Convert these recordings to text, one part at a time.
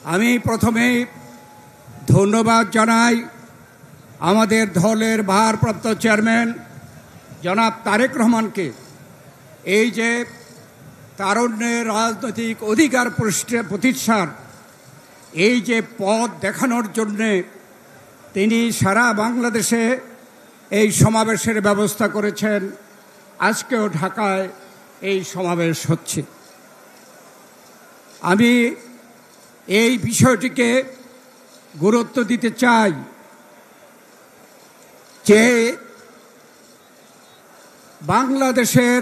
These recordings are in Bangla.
আমি প্রথমেই ধন্যবাদ জানাই আমাদের দলের ভারপ্রাপ্ত চেয়ারম্যান জনাব তারেক রহমানকে। এই যে তারুণ্যের রাজনৈতিক অধিকার প্রতিষ্ঠার এই যে পথ দেখানোর জন্যে তিনি সারা বাংলাদেশে এই সমাবেশের ব্যবস্থা করেছেন। আজকেও ঢাকায় এই সমাবেশ হচ্ছে। আমি এই বিষয়টিকে গুরুত্ব দিতে চাই যে বাংলাদেশের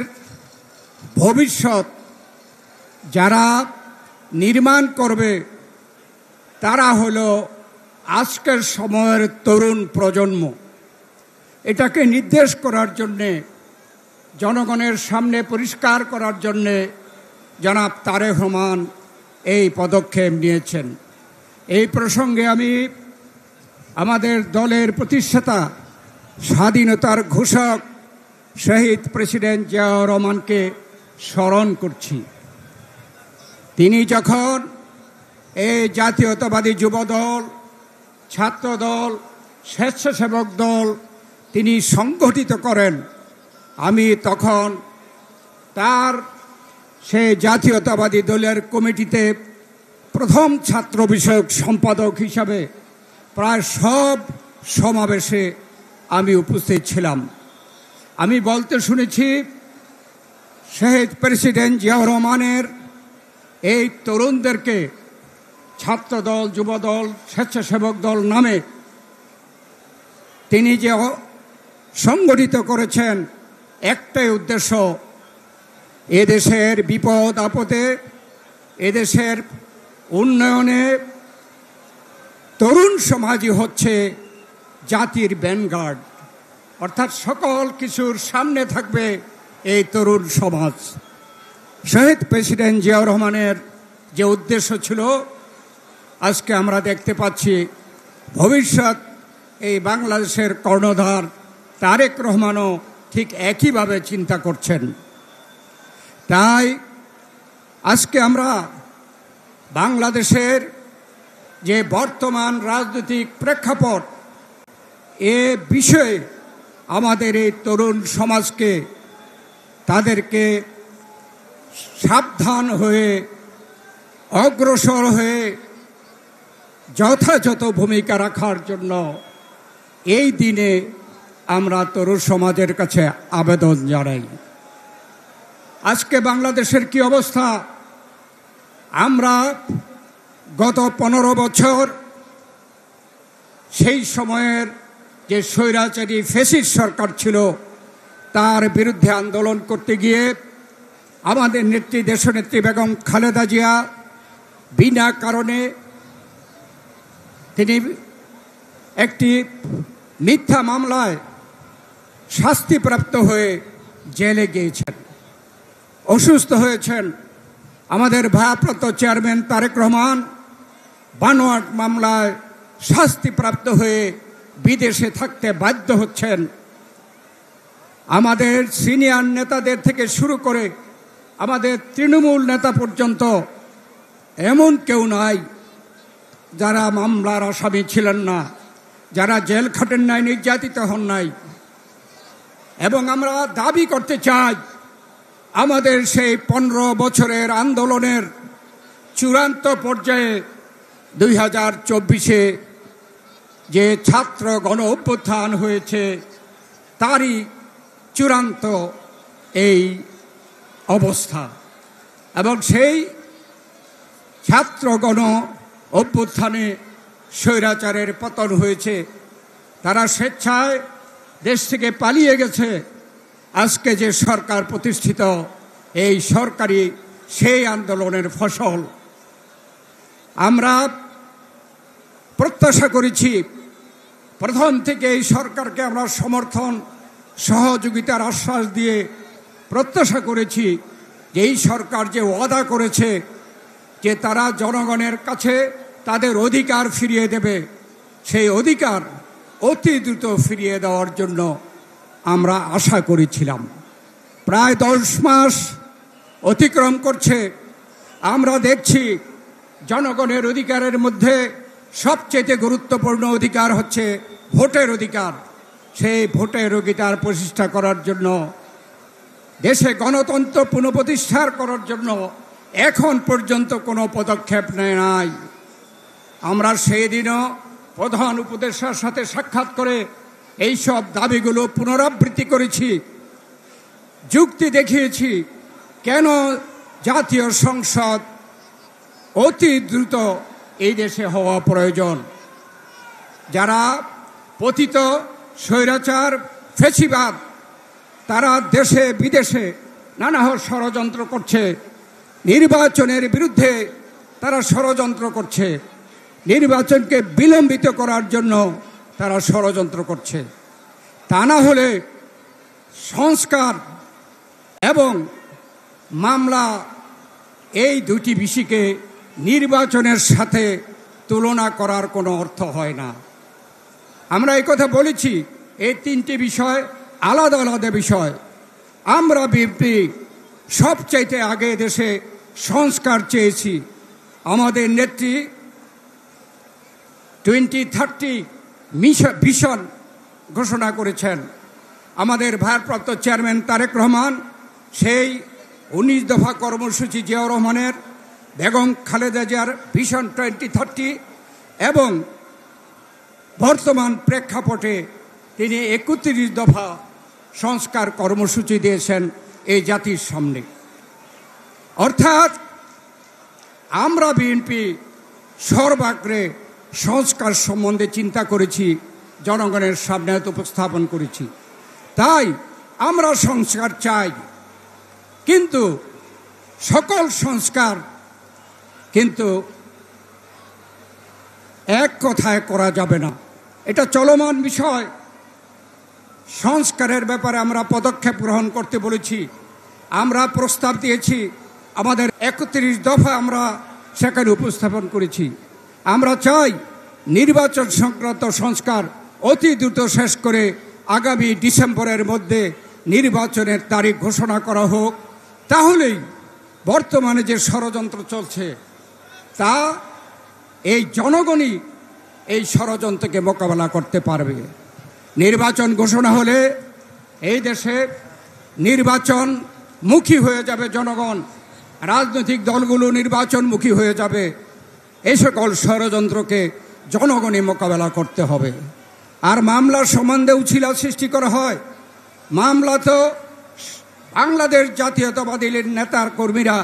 ভবিষ্যৎ যারা নির্মাণ করবে তারা হলো আজকের সময়ের তরুণ প্রজন্ম। এটাকে নির্দেশ করার জন্যে, জনগণের সামনে পরিষ্কার করার জন্যে জনাব তারেক রহমান এই পদক্ষেপ নিয়েছেন। এই প্রসঙ্গে আমি আমাদের দলের প্রতিষ্ঠাতা, স্বাধীনতার ঘোষক শহীদ প্রেসিডেন্ট জিয়াউর রহমানকে স্মরণ করছি। তিনি যখন এই জাতীয়তাবাদী যুবদল, ছাত্রদল, স্বেচ্ছাসেবক দল তিনি সংগঠিত করেন, আমি তখন তার সেই জাতীয়তাবাদী দলের কমিটিতে প্রথম ছাত্র বিষয়ক সম্পাদক হিসাবে প্রায় সব সমাবেশে আমি উপস্থিত ছিলাম। আমি বলতে শুনেছি শহীদ প্রেসিডেন্ট জিয়াউর রহমানের এই তরুণদেরকে ছাত্রদল, যুবদল, স্বেচ্ছাসেবক দল নামে তিনি যে সংগঠিত করেছেন, একটাই উদ্দেশ্য, এদেশের বিপদ আপদে, এদেশের উন্নয়নে তরুণ সমাজই হচ্ছে জাতির ভ্যানগার্ড। অর্থাৎ সকল কিছুর সামনে থাকবে এই তরুণ সমাজ। শহীদ প্রেসিডেন্ট জিয়াউর রহমানের যে উদ্দেশ্য ছিল, আজকে আমরা দেখতে পাচ্ছি ভবিষ্যৎ এই বাংলাদেশের কর্ণধার তারেক রহমানও ঠিক একইভাবে চিন্তা করছেন। তাই আজকে আমরা বাংলাদেশের যে বর্তমান রাজনৈতিক প্রেক্ষাপট, এ বিষয়ে আমাদের এই তরুণ সমাজকে, তাদেরকে সাবধান হয়ে অগ্রসর হয়ে যথাযথ ভূমিকা রাখার জন্য এই দিনে আমরা তরুণ সমাজের কাছে আবেদন জানাই। আজকে বাংলাদেশের কি অবস্থা? আমরা গত 15 বছর সেই সময়ের যে স্বৈরাচারী ফ্যাসিস্ট সরকার ছিল তার বিরুদ্ধে আন্দোলন করতে গিয়ে আমাদের নেত্রী, দেশনেত্রী বেগম খালেদা জিয়া বিনা কারণে তিনি একটি মিথ্যা মামলায় শাস্তিপ্রাপ্ত হয়ে জেলে গিয়েছেন, অসুস্থ হয়েছেন। আমাদের ভারপ্রাপ্ত চেয়ারম্যান তারেক রহমান বানোয়াট মামলায় শাস্তিপ্রাপ্ত হয়ে বিদেশে থাকতে বাধ্য হচ্ছেন। আমাদের সিনিয়র নেতাদের থেকে শুরু করে আমাদের তৃণমূল নেতা পর্যন্ত এমন কেউ নাই যারা মামলার আসামি ছিলেন না, যারা জেল খাটেন নাই, নির্যাতিত হন নাই। এবং আমরা দাবি করতে চাই, আমাদের সেই 15 বছরের আন্দোলনের চূড়ান্ত পর্যায়ে 2024-এ যে ছাত্র গণ অভ্যুত্থান হয়েছে তারই চূড়ান্ত এই অবস্থা। এবং সেই ছাত্র গণ অভ্যুত্থানে স্বৈরাচারের পতন হয়েছে, তারা স্বেচ্ছায় দেশ থেকে পালিয়ে গেছে। আজকে যে সরকার প্রতিষ্ঠিত, এই সরকারি সেই আন্দোলনের ফসল। আমরা প্রত্যাশা করেছি, প্রথম থেকে এই সরকারকে আমরা সমর্থন সহযোগিতার আশ্বাস দিয়ে প্রত্যাশা করেছি যে এই সরকার যে ওয়াদা করেছে যে তারা জনগণের কাছে তাদের অধিকার ফিরিয়ে দেবে, সেই অধিকার অতি দ্রুত ফিরিয়ে দেওয়ার জন্য আমরা আশা করেছিলাম। প্রায় 10 মাস অতিক্রম করছে, আমরা দেখছি জনগণের অধিকারের মধ্যে সবচেয়ে গুরুত্বপূর্ণ অধিকার হচ্ছে ভোটের অধিকার। সেই ভোটের অধিকার প্রতিষ্ঠা করার জন্য, দেশে গণতন্ত্র পুনঃপ্রতিষ্ঠা করার জন্য এখন পর্যন্ত কোনো পদক্ষেপ নেয় নাই। আমরা সেই দিনও প্রধান উপদেষ্টার সাথে সাক্ষাৎ করে এইসব দাবিগুলো পুনরাবৃত্তি করেছি, যুক্তি দেখিয়েছি কেন জাতীয় সংসদ অতি দ্রুত এই দেশে হওয়া প্রয়োজন। যারা পতিত স্বৈরাচার ফ্যাসিবাদ, তারা দেশে বিদেশে নানা ষড়যন্ত্র করছে, নির্বাচনের বিরুদ্ধে তারা ষড়যন্ত্র করছে, নির্বাচনকে বিলম্বিত করার জন্য তারা ষড়যন্ত্র করছে। তা না হলে সংস্কার এবং মামলা এই দুটি বিষয়কে নির্বাচনের সাথে তুলনা করার কোনো অর্থ হয় না। আমরা এই কথা বলেছি, এই তিনটি বিষয় আলাদা আলাদা বিষয়। আমরা বিএনপি সবচাইতে আগে দেশে সংস্কার চেয়েছি। আমাদের নেত্রী 2030 ভিশন ঘোষণা করেছেন। আমাদের ভারপ্রাপ্ত চেয়ারম্যান তারেক রহমান সেই 19 দফা কর্মসূচি জিয়াউর রহমানের, বেগম খালেদা জিয়ার ভিশন 2030 এবং বর্তমান প্রেক্ষাপটে তিনি 31 দফা সংস্কার কর্মসূচি দিয়েছেন এই জাতির সামনে। অর্থাৎ আমরা বিএনপি সর্বাগ্রে সংস্কার সম্বন্ধে চিন্তা করেছি, জনগণের সামনে উপস্থাপন করেছি। তাই আমরা সংস্কার চাই, কিন্তু সকল সংস্কার কিন্তু এক কথায় করা যাবে না, এটা চলমান বিষয়। সংস্কারের ব্যাপারে আমরা পদক্ষেপ গ্রহণ করতে বলেছি, আমরা প্রস্তাব দিয়েছি, আমাদের 31 দফা আমরা সেখানে উপস্থাপন করেছি। আমরা চাই নির্বাচন সংক্রান্ত সংস্কার অতি দ্রুত শেষ করে আগামী ডিসেম্বরের মধ্যে নির্বাচনের তারিখ ঘোষণা করা হোক। তাহলেই বর্তমানে যে ষড়যন্ত্র চলছে তা এই জনগণই এই ষড়যন্ত্রকে মোকাবেলা করতে পারবে। নির্বাচন ঘোষণা হলে এই দেশে নির্বাচনমুখী হয়ে যাবে জনগণ, রাজনৈতিক দলগুলো নির্বাচনমুখী হয়ে যাবে। এই সকল ষড়যন্ত্রকে জনগণই মোকাবেলা করতে হবে। আর মামলার সম্বন্ধে উছিলা সৃষ্টি করা হয়, মামলা তো বাংলাদেশ জাতীয়তাবাদী নেতার কর্মীরা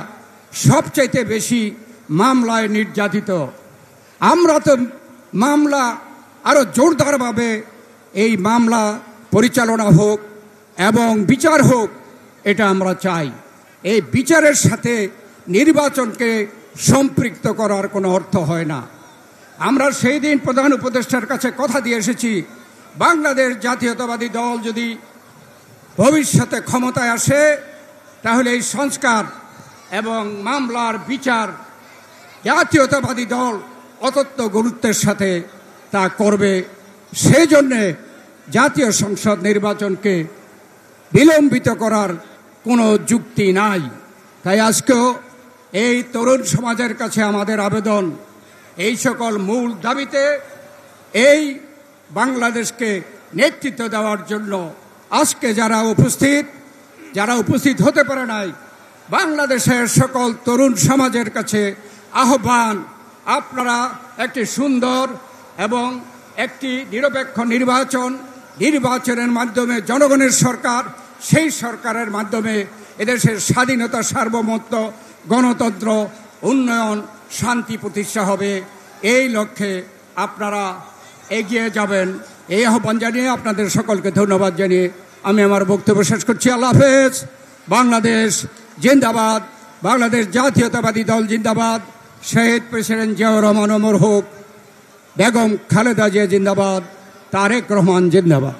সবচাইতে বেশি মামলায় নির্যাতিত। আমরা তো মামলা আরও জোরদারভাবে এই মামলা পরিচালনা হোক এবং বিচার হোক, এটা আমরা চাই। এই বিচারের সাথে নির্বাচনকে সম্পৃক্ত করার কোনো অর্থ হয় না। আমরা সেই দিন প্রধান উপদেষ্টার কাছে কথা দিয়ে এসেছি, বাংলাদেশ জাতীয়তাবাদী দল যদি ভবিষ্যতে ক্ষমতায় আসে তাহলে এই সংস্কার এবং মামলার বিচার জাতীয়তাবাদী দল অত্যন্ত গুরুত্বের সাথে তা করবে। সেই জন্যে জাতীয় সংসদ নির্বাচনকে বিলম্বিত করার কোনো যুক্তি নাই। তাই আজকেও এই তরুণ সমাজের কাছে আমাদের আবেদন, এই সকল মূল দাবিতে এই বাংলাদেশকে নেতৃত্ব দেওয়ার জন্য আজকে যারা উপস্থিত হতে পারে নাই, বাংলাদেশের সকল তরুণ সমাজের কাছে আহ্বান, আপনারা একটি সুন্দর এবং একটি নিরপেক্ষ নির্বাচনের মাধ্যমে জনগণের সরকার, সেই সরকারের মাধ্যমে এদেশের স্বাধীনতা, সার্বভৌমত্ব, গণতন্ত্র, উন্নয়ন, শান্তি প্রতিষ্ঠা হবে। এই লক্ষ্যে আপনারা এগিয়ে যাবেন, এই আহ্বান জানিয়ে আপনাদের সকলকে ধন্যবাদ জানিয়ে আমি আমার বক্তব্য শেষ করছি। আল্লাহ হাফেজ। বাংলাদেশ জিন্দাবাদ, বাংলাদেশ জাতীয়তাবাদী দল জিন্দাবাদ, শহীদ প্রেসিডেন্ট জিয়াউর রহমান অমর হোক, বেগম খালেদা জিয়া জিন্দাবাদ, তারেক রহমান জিন্দাবাদ।